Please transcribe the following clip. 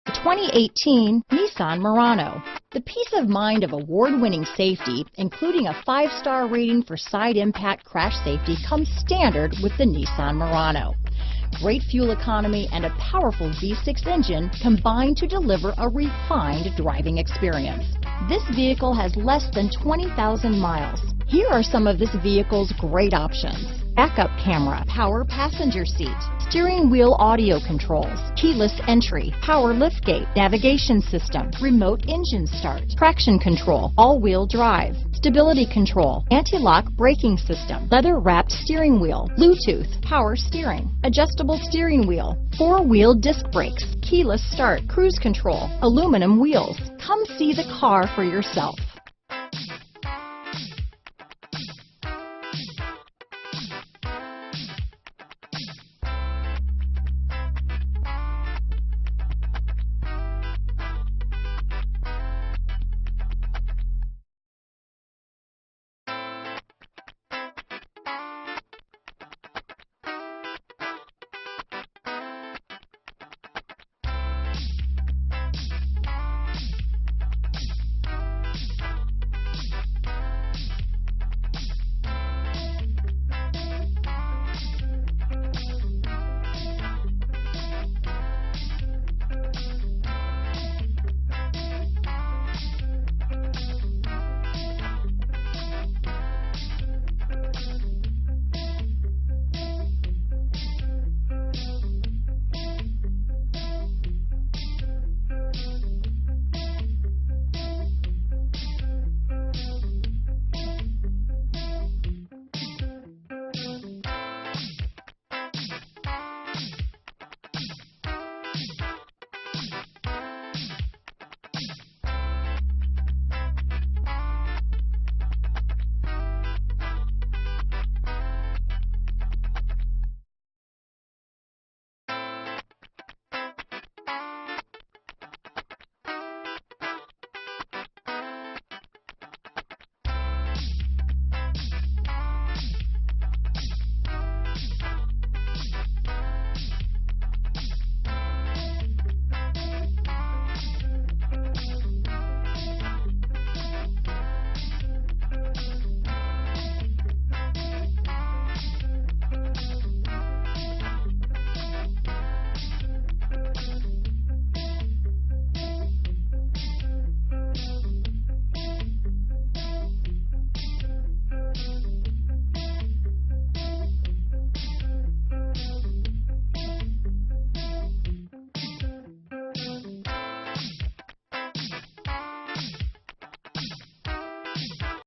The 2018 Nissan Murano. The peace of mind of award-winning safety, including a 5-star rating for side impact crash safety, comes standard with the Nissan Murano. Great fuel economy and a powerful V6 engine combine to deliver a refined driving experience. This vehicle has less than 20,000 miles. Here are some of this vehicle's great options: backup camera, power passenger seat, steering wheel audio controls, keyless entry, power liftgate, navigation system, remote engine start, traction control, all-wheel drive, stability control, anti-lock braking system, leather-wrapped steering wheel, Bluetooth, power steering, adjustable steering wheel, 4-wheel disc brakes, keyless start, cruise control, aluminum wheels. Come see the car for yourself.